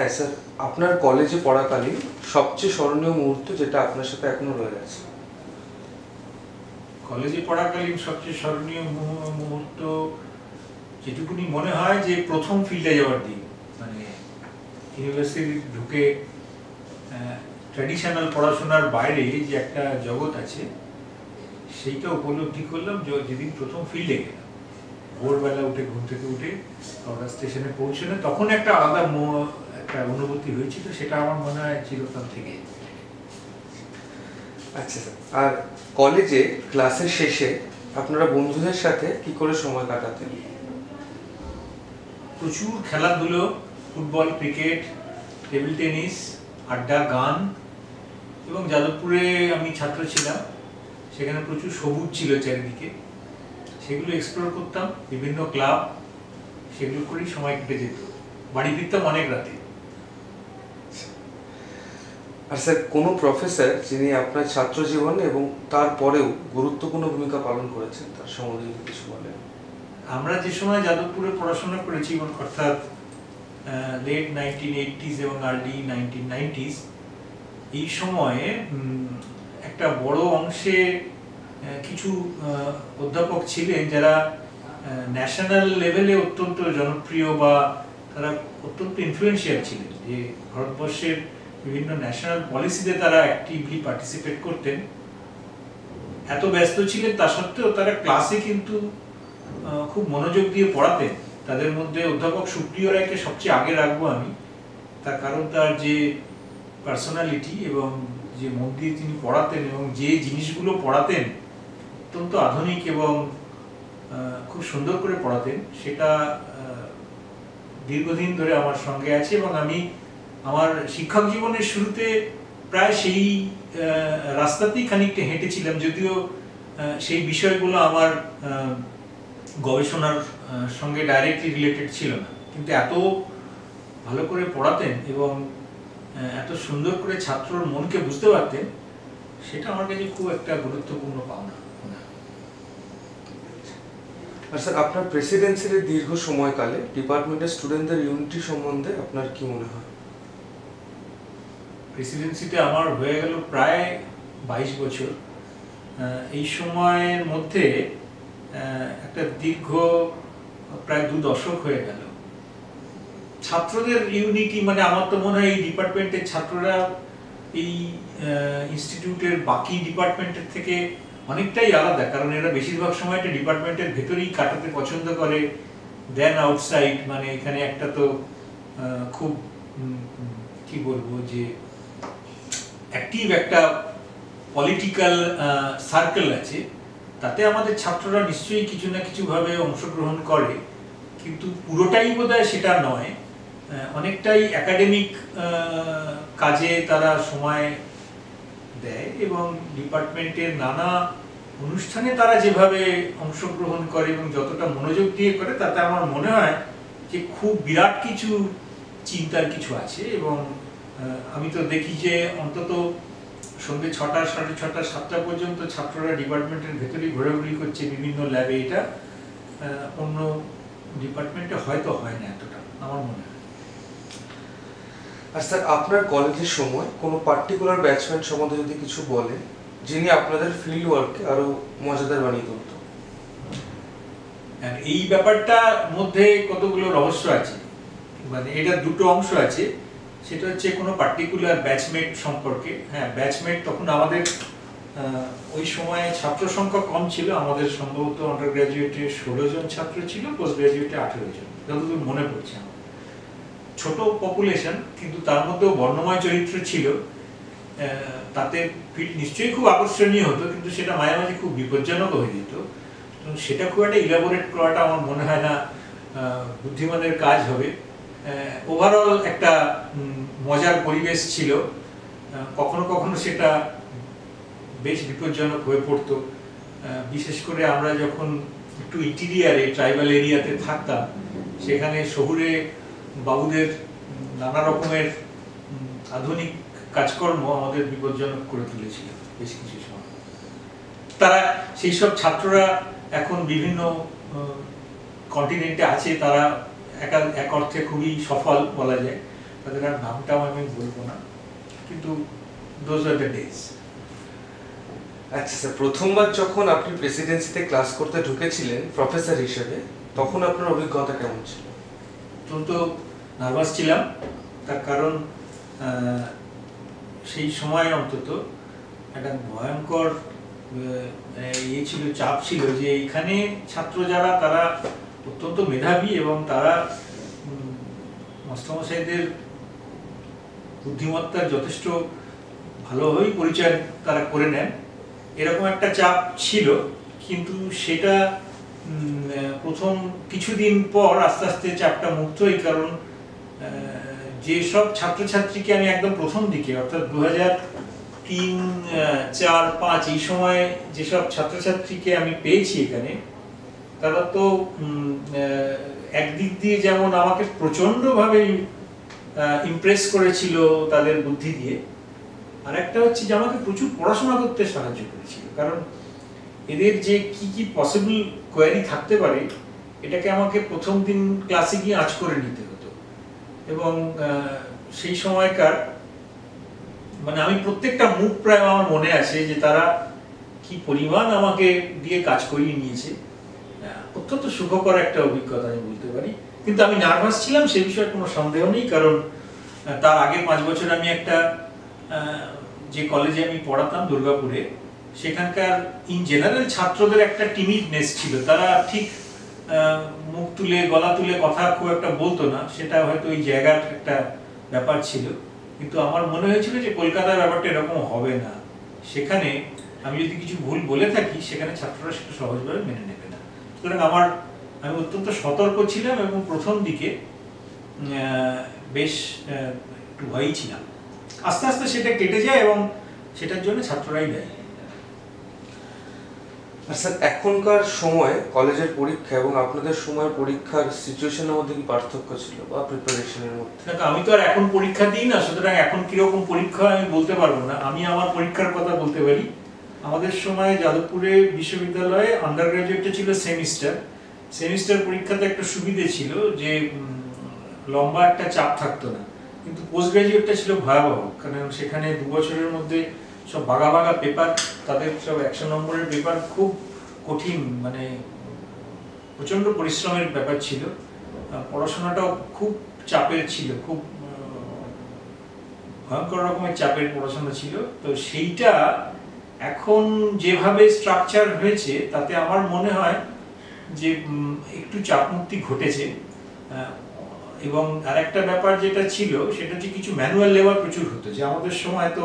হ্যাঁ স্যার, আপনার কলেজে পড়াকালীন সবচেয়ে স্মরণীয় মুহূর্ত যেটা আপনার সাথে এখনো রয়ে গেছে। কলেজে পড়াকালীন সবচেয়ে স্মরণীয় মুহূর্ত যেটুকুনি মনে হয় যে প্রথম ফিল্ডে যাওয়ার দিন, মানে ইউনিভার্সিটি ঢুকে ট্র্যাডিশনাল পড়াশোনার বাইরে যে একটা জগৎ আছে সেইটা উপলব্ধি করলাম যেদিন প্রথম ফিল্ডে গেলাম। ভোরবেলা উঠে ঘুম থেকে উঠে হাওড়া স্টেশনে পৌঁছানো, তখন একটা আলাদা একটা অনুভূতি হয়েছিল, সেটা আমার মনে হয় চিরকাল থেকে। আচ্ছা স্যার, আর কলেজে ক্লাসের শেষে আপনারা বন্ধুদের সাথে কি করে সময় কাটাতেন? প্রচুর খেলাধুলো, ফুটবল, ক্রিকেট, টেবিল টেনিস, আড্ডা, গান, এবং যাদবপুরে আমি ছাত্র ছিলাম, সেখানে প্রচুর সবুজ ছিল চারিদিকে, সেগুলো এক্সপ্লোর করতাম, বিভিন্ন ক্লাব, সেগুলো করেই সময় কেটে যেত। বাড়ি ফিরতাম অনেক রাতে। আর স্যার, কোনো প্রফেসর যিনি আপনার ছাত্র জীবন এবং তারপরেও গুরুত্বপূর্ণ ভূমিকা পালন করেছেন, তার সম্বন্ধে যদি কিছু বলেন। আমরা যে সময় যাদবপুরে পড়াশোনা করেছি, অর্থাৎ লেট 1980s এবং আর্লি 1990s, এই সময়ে একটা বড় অংশে কিছু অধ্যাপক ছিলেন যারা ন্যাশনাল লেভেলে অত্যন্ত জনপ্রিয় বা তারা অত্যন্ত ইনফ্লুয়েন্সিয়াল ছিলেন, যে ভারতবর্ষের বিভিন্ন ন্যাশনাল পলিসিতে তারা অ্যাক্টিভলি পার্টিসিপেট করতেন। এত ব্যস্ত ছিলেন তা সত্ত্বেও তারা ক্লাসে কিন্তু খুব মনোযোগ দিয়ে পড়াতেন। তাদের মধ্যে অধ্যাপক সুপ্রিয় রায়কে সবচেয়ে আগে রাখবো আমি, তার কারণ তার যে পার্সোনালিটি এবং যে মন দিয়ে তিনি পড়াতেন এবং যে জিনিসগুলো পড়াতেন অত্যন্ত আধুনিক এবং খুব সুন্দর করে পড়াতেন, সেটা দীর্ঘদিন ধরে আমার সঙ্গে আছে। এবং আমি আমার শিক্ষক জীবনের শুরুতে প্রায় সেই রাস্তাতেই খানিকটা হেঁটেছিলাম, যদিও সেই বিষয়গুলো আমার গবেষণার সঙ্গে ডাইরেক্টলি রিলেটেড ছিল না, কিন্তু এত ভালো করে পড়াতেন এবং এত সুন্দর করে ছাত্রর মনকে বুঝতে পারতেন, সেটা আমার কাছে খুব একটা গুরুত্বপূর্ণ পাওনা। আর স্যার, আপনার প্রেসিডেন্সির দীর্ঘ সময়কালে ডিপার্টমেন্টের স্টুডেন্টদের ইউনিটি সম্বন্ধে আপনার কি মনে হয়? প্রেসিডেন্সিতে আমার হয়ে গেল প্রায় 22 বছর। এই সময়ের মধ্যে একটা দীর্ঘ প্রায় 2 দশক হয়ে গেল। ছাত্রদের ইউনিটি, মানে আমার তো মনে হয় এই ডিপার্টমেন্টের ছাত্ররা এই ইনস্টিটিউটের বাকি ডিপার্টমেন্টের থেকে অনেকটাই আলাদা, কারণ এরা বেশিরভাগ সময়টা ডিপার্টমেন্টের ভেতরেই কাটাতে পছন্দ করে দেন আউটসাইড। মানে এখানে একটা তো খুব কি বলবো যে অ্যাক্টিভ একটা পলিটিক্যাল সার্কেল আছে, তাতে আমাদের ছাত্ররা নিশ্চয়ই কিছু না কিছুভাবে অংশগ্রহণ করে, কিন্তু পুরোটাই বোধহয় সেটা নয়। অনেকটাই একাডেমিক কাজে তারা সময় দেয় এবং ডিপার্টমেন্টের নানা অনুষ্ঠানে তারা যেভাবে অংশগ্রহণ করে এবং যতটা মনোযোগ দিয়ে করে, তাতে আমার মনে হয় যে খুব বিরাট কিছু চিন্তার কিছু আছে। এবং আমি তো দেখি যে অন্তত সন্ধ্যে 6টা, 6:30, 7টা পর্যন্ত ছাত্ররা ডিপার্টমেন্টের ভেতরেই ঘোরাঘুরি করছে বিভিন্ন ল্যাবে। এটা অন্য ডিপার্টমেন্টে হয়তো হয় না এতটা, আমার মনে হয়। আর স্যার, আপনার কলেজের সময় কোনো পার্টিকুলার ব্যাচমেট সম্বন্ধে যদি কিছু বলেন, যিনি আপনাদের ফিল্ড ওয়ার্ককে আরো মজাদার বানিয়ে তুলত। এই ব্যাপারটার মধ্যে কতগুলো রহস্য আছে, মানে এটা দুটো অংশ আছে। সেটা হচ্ছে কোনো পার্টিকুলার ব্যাচমেট সম্পর্কে। হ্যাঁ, ব্যাচমেট তখন আমাদের ওই সময়ে ছাত্র সংখ্যা কম ছিল, আমাদের সম্ভবত আন্ডার গ্র্যাজুয়েটে 16 জন ছাত্র ছিল, পোস্ট গ্র্যাজুয়েটে 18 জন, যতদূর মনে পড়ছে আমার। ছোট পপুলেশন, কিন্তু তার মধ্যেও বর্ণময় চরিত্র ছিল। তাতে ফিল্ড নিশ্চয়ই খুব আকর্ষণীয় হতো, কিন্তু সেটা মাঝে মাঝে খুব বিপজ্জনক হয়ে যেত। সেটা খুব একটা ইলাবোরেট করাটা আমার মনে হয় না বুদ্ধিমানের কাজ হবে। ওভারঅল একটা মজার পরিবেশ ছিল। কখনো কখনো সেটা বেশ বিপজ্জনক হয়ে পড়তো, বিশেষ করে আমরা যখন একটু ইন্টিরিয়ারে ট্রাইবাল এরিয়াতে থাকতাম, সেখানে শহুরে বাবুদের নানা রকমের আধুনিক কাজকর্ম আমাদের বিপজ্জনক করে তুলেছিল বেশ কিছু সময়। তারা সেই সব ছাত্ররা এখন বিভিন্ন কন্টিনেন্টে আছে, তারা এক অর্থে খুবই সফল বলা যায়। তাদের আর নামটাও আমি বলবো না, কিন্তু দোজ আর দ্য ডেজ। আচ্ছা স্যার, প্রথমবার যখন আপনি প্রেসিডেন্সিতে ক্লাস করতে ঢুকেছিলেন প্রফেসর হিসেবে, তখন আপনার অভিজ্ঞতা কেমন ছিল? অত্যন্ত নার্ভাস ছিলাম, তার কারণ সেই সময় অন্তত একটা ভয়ঙ্কর ইয়ে ছিল, চাপ ছিল যে এখানে ছাত্র যারা তারা অত্যন্ত মেধাবী এবং তারা মাস্টারমশাইদের বুদ্ধিমত্তার যথেষ্ট ভালোভাবেই পরিচয় তারা করে নেন, এরকম একটা চাপ ছিল। কিন্তু সেটা প্রথম কিছুদিন পর আস্তে আস্তে চাপটা মুক্ত, এই কারণ যেসব ছাত্রছাত্রীকে আমি একদম প্রথম দিকে অর্থাৎ 2003, 4, 5 এই সময় যেসব ছাত্রছাত্রীকে আমি পেয়েছি এখানে, তারা তো একদিক দিয়ে যেমন আমাকে প্রচণ্ডভাবে ইমপ্রেস করেছিল তাদের বুদ্ধি দিয়ে, আর একটা হচ্ছে যে আমাকে প্রচুর পড়াশোনা করতে সাহায্য করেছিল। কারণ এদের যে কি কি পসিবল কোয়ারি থাকতে পারে এটাকে আমাকে প্রথম দিন ক্লাসে গিয়ে আঁচ করে নিতে হতো। এবং সেই সময়কার মানে আমি প্রত্যেকটা মুখ প্রায় আমার মনে আছে যে তারা কি পরিমাণ আমাকে দিয়ে কাজ করিয়ে নিয়েছে। অত্যন্ত সুখকর একটা অভিজ্ঞতা আমি বলতে পারি। কিন্তু আমি নার্ভাস ছিলাম সে বিষয়ে কোনো সন্দেহ নেই, কারণ তার আগে 5 বছর আমি একটা যে কলেজে আমি পড়াতাম দুর্গাপুরে, সেখানকার ইন জেনারেল ছাত্রদের একটা টিমিডনেস ছিল, তারা ঠিক মুখ তুলে গলা তুলে কথা খুব একটা বলতো না, সেটা হয়তো ওই জায়গার একটা ব্যাপার ছিল। কিন্তু আমার মনে হয়েছিল যে কলকাতার ব্যাপারটা এরকম হবে না, সেখানে আমি যদি কিছু ভুল বলে থাকি সেখানে ছাত্ররা সেটা সহজভাবে মেনে নেবে না। সুতরাং আমি অত্যন্ত সতর্ক ছিলাম এবং প্রথম দিকে বেশ একটু ভয়ই ছিলাম। আস্তে আস্তে সেটা কেটে যায় এবং সেটার জন্য ছাত্ররাই দায়ী। স্যার, এখনকার সময় কলেজের পরীক্ষা এবং আপনাদের সময় পরীক্ষার সিচুয়েশনের মধ্যে কি পার্থক্য ছিল বা প্রিপারেশনের মধ্যে? দেখো, আমি তো আর এখন পরীক্ষা দিই না, সুতরাং এখন কিরকম পরীক্ষা আমি বলতে পারবো না। আমি আমার পরীক্ষার কথা বলতে পারি। আমাদের সময় যাদবপুরে বিশ্ববিদ্যালয়ে আন্ডার গ্রাজুয়েটে ছিল সেমিস্টার পরীক্ষাতে একটা সুবিধে ছিল যে লম্বা একটা চাপ থাকতো না, কিন্তু পোস্ট গ্রাজুয়েটটা ছিল ভয়াবহ, কারণ সেখানে 2 বছরের মধ্যে সব ভাগা ভাগা পেপার, তাদের সব 100 নম্বরের পেপার, খুব কঠিন, মানে প্রচন্ড পরিশ্রমের ব্যাপার ছিল। পড়াশোনাটাও খুব চাপের ছিল, খুব ভয়ঙ্কর রকমের চাপের পড়াশোনা ছিল। তো সেইটা এখন যেভাবে স্ট্রাকচার হয়েছে তাতে আমার মনে হয় যে একটু চাপমুক্তি ঘটেছে। এবং আরেকটা ব্যাপার যেটা ছিল সেটা হচ্ছে কিছু ম্যানুয়াল লেবার প্রচুর হতো, যে আমাদের সময় তো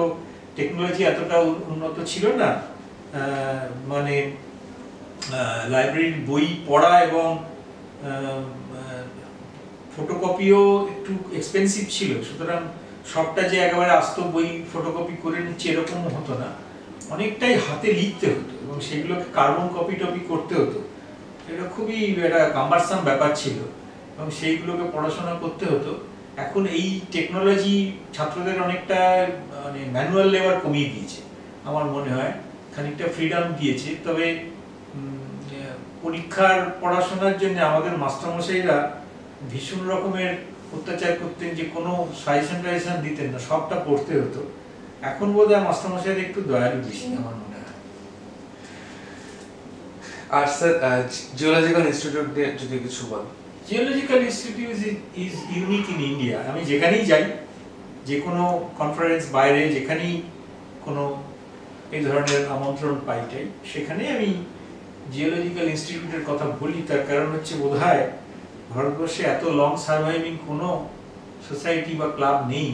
টেকনোলজি এতটা উন্নত ছিল না, মানে লাইব্রেরির বই পড়া এবং ফটোকপিও একটু এক্সপেন্সিভ ছিল, সুতরাং সবটা যে একেবারে আস্ত বই ফটোকপি করে নিচ্ছে এরকম হতো না, অনেকটাই হাতে লিখতে হতো এবং সেগুলোকে কার্বন কপি টপি করতে হতো। এটা খুবই একটা কাম্বারসাম ব্যাপার ছিল এবং সেইগুলোকে পড়াশোনা করতে হতো। এখন এই টেকনোলজি ছাত্রদের অনেকটা মানে ম্যানুয়াল লেবার কমিয়ে দিয়েছে, আমার মনে হয় খানিকটা ফ্রিডম দিয়েছে। তবে পরীক্ষার পড়াশোনার জন্য আমাদের মাস্টারমশাইরা ভীষণ রকমের অত্যাচার করতেন, যে কোনো সাজেশন দিতেন না, সবটা পড়তে হতো। এখন বোধহয় মাস্টারমশাইরা একটু দয়ালু বেশি, আমার মনে হয়। আর স্যার, জিওলজিক্যাল ইনস্টিটিউট নিয়ে যদি কিছু বলেন। Geological institute is unique in India. আমি যেখানেই যাই, যে কোনো কনফারেন্স বাইরে যেখানেই কোনো এই ধরনের আমন্ত্রণ পাইটাই, সেখানে আমি জিওলজিক্যাল ইনস্টিটিউটের কথা বলি। তার কারণ হচ্ছে বোধহয় ভারতবর্ষে এত লং সার্ভাইভিং কোনো সোসাইটি বা ক্লাব নেই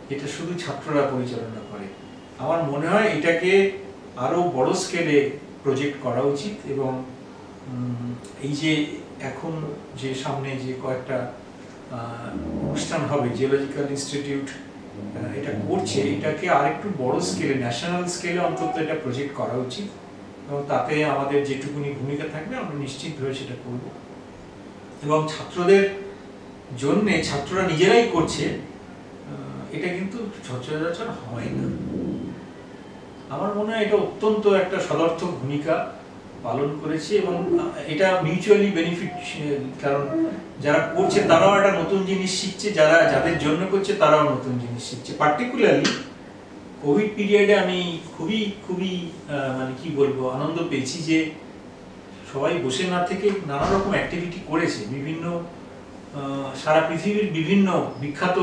যেটা শুধু ছাত্ররা পরিচালনা করে। আমার মনে হয় এটাকে আরো বড় স্কেলে প্রজেক্ট করা উচিত এবং এই যে এখন যে সামনে যে কয়েকটা অনুষ্ঠান হবে জিওলজিক্যাল ইনস্টিটিউট এটা করছে, এটাকে আরেকটু বড় স্কেলে, ন্যাশনাল স্কেলে অন্তত এটা প্রজেক্ট করা উচিত এবং তাতে আমাদের যেটুকুনি ভূমিকা থাকবে আমরা নিশ্চিতভাবে সেটা করব। এবং ছাত্রদের জন্য, ছাত্ররা নিজেরাই করছে, এটা কিন্তু সচরাচর হয় না। আমার মনে হয় এটা অত্যন্ত একটা সদর্থক ভূমিকা পালন করেছে এবং এটা মিউচুয়ালি বেনিফিট, কারণ যারা করছে তারাও একটা নতুন জিনিস শিখছে, যাদের জন্য করছে তারাও নতুন জিনিস শিখছে। পার্টিকুলারলি কোভিড পিরিয়ডে আমি খুবই খুবই মানে কি বলবো, আনন্দ পেয়েছি যে সবাই বসে না থেকে নানা রকম অ্যাক্টিভিটি করেছে। বিভিন্ন সারা পৃথিবীর বিভিন্ন বিখ্যাত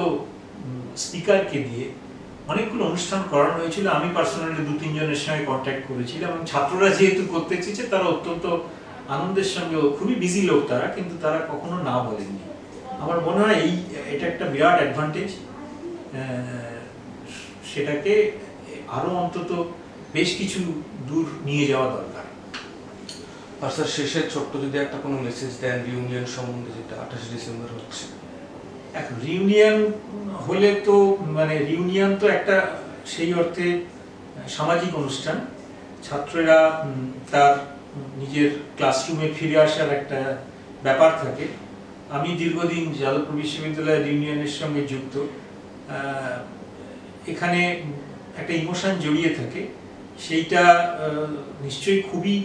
স্পিকারকে দিয়ে অনেকগুলো অনুষ্ঠান করানো হয়েছিল। আমি পার্সোনালি 2-3 জনের সঙ্গে কন্ট্যাক্ট করেছিলাম এবং ছাত্ররা যেহেতু করতে চেয়েছে তারা অত্যন্ত আনন্দের সঙ্গে, খুবই বিজি লোক তারা, কিন্তু তারা কখনো না বলেনি। আমার মনে হয় এটা একটা বিরাট অ্যাডভান্টেজ, সেটাকে আরো অন্তত বেশ কিছু দূর নিয়ে যাওয়া দরকার। আর স্যার শেষের ছোট্ট যদি একটা কোনো মেসেজ দেন রিউনিয়ন সম্বন্ধে, যেটা 28 ডিসেম্বর হচ্ছে। এখন রিউনিয়ন হলে তো মানে রিউনিয়ন তো একটা সেই অর্থে সামাজিক অনুষ্ঠান। ছাত্ররা তার নিজের ক্লাসরুমে ফিরে আসার একটা ব্যাপার থাকে। আমি দীর্ঘদিন যাদবপুর বিশ্ববিদ্যালয়ের রিউনিয়নের সঙ্গে যুক্ত। এখানে একটা ইমোশন জড়িয়ে থাকে, সেইটা নিশ্চয়ই খুবই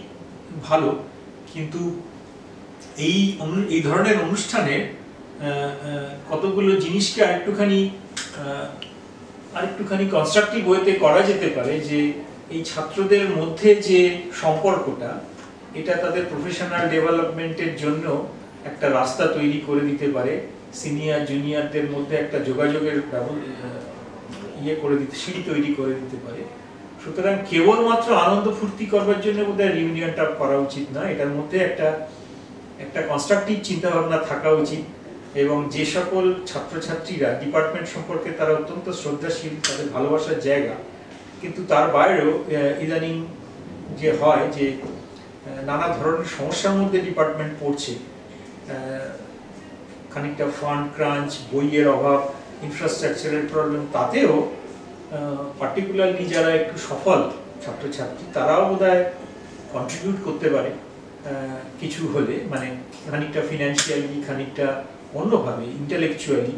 ভালো, কিন্তু এই ধরনের অনুষ্ঠানে কতগুলো জিনিসকে আরেকটুখানি কনস্ট্রাকটিভ ওয়েতে করা যেতে পারে। যে এই ছাত্রদের মধ্যে যে সম্পর্কটা, এটা তাদের প্রফেশনাল ডেভেলপমেন্টের জন্য একটা রাস্তা তৈরি করে দিতে পারে, সিনিয়র জুনিয়রদের মধ্যে একটা যোগাযোগের সিঁড়ি তৈরি করে দিতে পারে। সুতরাং কেবলমাত্র আনন্দ ফুর্তি করবার জন্য বোধহয় রিউনিয়নটা করা উচিত না, এটার মধ্যে একটা কনস্ট্রাকটিভ চিন্তা ভাবনা থাকা উচিত। এবং যে সকল ছাত্রছাত্রীরা ডিপার্টমেন্ট সম্পর্কে তারা অত্যন্ত শ্রদ্ধাশীল, তাদের ভালোবাসার জায়গা, কিন্তু তার বাইরেও ইদানিং যে হয় যে নানা ধরনের সমস্যার মধ্যে ডিপার্টমেন্ট পড়ছে, খানিকটা ফান্ড ক্রাঞ্চ, বইয়ের অভাব, ইনফ্রাস্ট্রাকচারের প্রবলেম, তাতেও পার্টিকুলারলি যারা একটু সফল ছাত্রছাত্রী তারাও বোধহয় কন্ট্রিবিউট করতে পারে কিছু হলে, মানে খানিকটা ফিনান্সিয়ালি, খানিকটা অন্যভাবে ইন্টেলেকচুয়ালি।